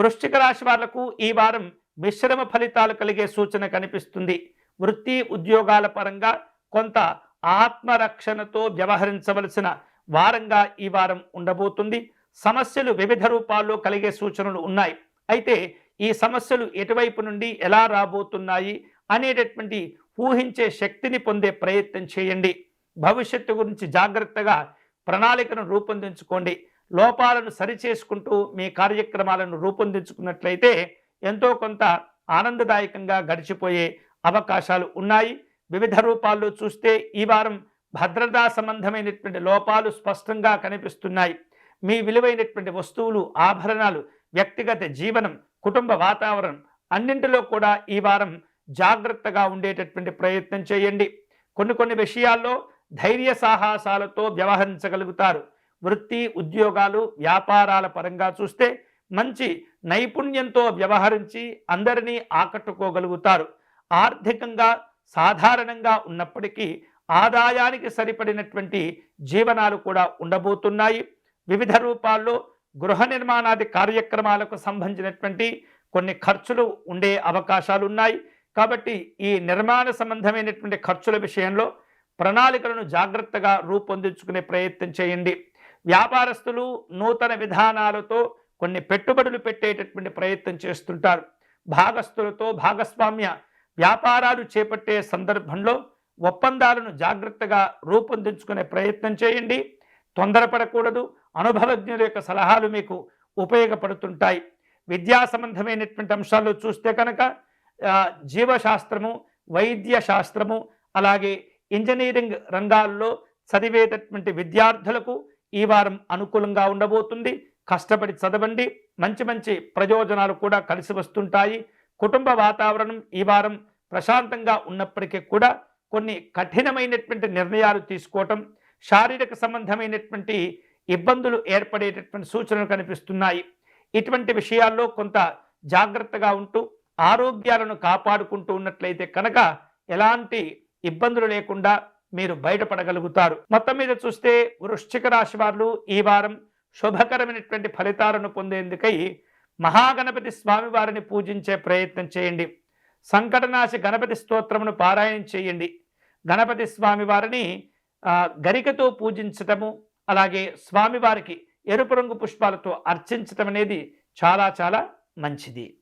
వృశ్చిక రాశి వాళ్లకు ఈ వారం మిశ్రమ ఫలితాలు కలిగే సూచన కనిపిస్తుంది. వృత్తి ఉద్యోగాల పరంగా కొంత ఆత్మరక్షణతో వ్యవహరించవలసిన వారంగా ఈ వారం ఉండబోతుంది. సమస్యలు వివిధ రూపాల్లో కలిగే సూచనలు ఉన్నాయి. అయితే ఈ సమస్యలు ఎటువైపు నుండి ఎలా రాబోతున్నాయి అనేటటువంటి ఊహించే శక్తిని పొందే ప్రయత్నం చేయండి. భవిష్యత్తు గురించి జాగ్రత్తగా ప్రణాళికను రూపొందించుకోండి. లోపాలను సరిచేసుకుంటూ మీ కార్యక్రమాలను రూపొందించుకున్నట్లయితే ఎంతో కొంత ఆనందదాయకంగా గడిచిపోయే అవకాశాలు ఉన్నాయి. వివిధ రూపాల్లో చూస్తే ఈ వారం భద్రతా సంబంధమైనటువంటి లోపాలు స్పష్టంగా కనిపిస్తున్నాయి. మీ విలువైనటువంటి వస్తువులు, ఆభరణాలు, వ్యక్తిగత జీవనం, కుటుంబ వాతావరణం అన్నింటిలో కూడా ఈ వారం జాగ్రత్తగా ఉండేటటువంటి ప్రయత్నం చేయండి. కొన్ని విషయాల్లో ధైర్య సాహసాలతో వ్యవహరించగలుగుతారు. వృత్తి ఉద్యోగాలు వ్యాపారాల పరంగా చూస్తే మంచి నైపుణ్యంతో వ్యవహరించి అందరినీ ఆకట్టుకోగలుగుతారు. ఆర్థికంగా సాధారణంగా ఉన్నప్పటికీ ఆదాయానికి సరిపడినటువంటి జీవనాలు కూడా ఉండబోతున్నాయి. వివిధ రూపాల్లో గృహ నిర్మాణాది కార్యక్రమాలకు సంబంధించినటువంటి కొన్ని ఖర్చులు ఉండే అవకాశాలు ఉన్నాయి. కాబట్టి ఈ నిర్మాణ సంబంధమైనటువంటి ఖర్చుల విషయంలో ప్రణాళికలను జాగ్రత్తగా రూపొందించుకునే ప్రయత్నం చేయండి. వ్యాపారస్తులు నూతన విధానాలతో కొన్ని పెట్టుబడులు పెట్టేటటువంటి ప్రయత్నం చేస్తుంటారు. భాగస్తులతో భాగస్వామ్య వ్యాపారాలు చేపట్టే సందర్భంలో ఒప్పందాలను జాగ్రత్తగా రూపొందించుకునే ప్రయత్నం చేయండి. తొందరపడకూడదు. అనుభవజ్ఞుల యొక్క సలహాలు మీకు ఉపయోగపడుతుంటాయి. విద్యా సంబంధమైనటువంటి అంశాల్లో చూస్తే కనుక జీవశాస్త్రము, వైద్య శాస్త్రము, అలాగే ఇంజనీరింగ్ రంగాల్లో చదివేటటువంటి విద్యార్థులకు ఈ వారం అనుకూలంగా ఉండబోతుంది. కష్టపడి చదవండి. మంచి ప్రయోజనాలు కూడా కలిసి వస్తుంటాయి. కుటుంబ వాతావరణం ఈ వారం ప్రశాంతంగా ఉన్నప్పటికీ కూడా కొన్ని కఠినమైనటువంటి నిర్ణయాలు తీసుకోవటం, శారీరక సంబంధమైనటువంటి ఇబ్బందులు ఏర్పడేటటువంటి సూచనలు కనిపిస్తున్నాయి. ఇటువంటి విషయాల్లో కొంత జాగ్రత్తగా ఉంటూ ఆరోగ్యాలను కాపాడుకుంటూ ఉన్నట్లయితే కనుక ఎలాంటి ఇబ్బందులు లేకుండా మీరు బయటపడగలుగుతారు. మొత్తం మీద చూస్తే వృశ్చిక రాశి వారు ఈ వారం శుభకరమైనటువంటి ఫలితాలను పొందేందుకై మహాగణపతి స్వామి వారిని పూజించే ప్రయత్నం చేయండి. సంకటనాశి గణపతి స్తోత్రమును పారాయణం చేయండి. గణపతి స్వామి వారిని గరికతో పూజించటము, అలాగే స్వామివారికి ఎరుపు రంగు పుష్పాలతో అర్చించటం అనేది చాలా మంచిది.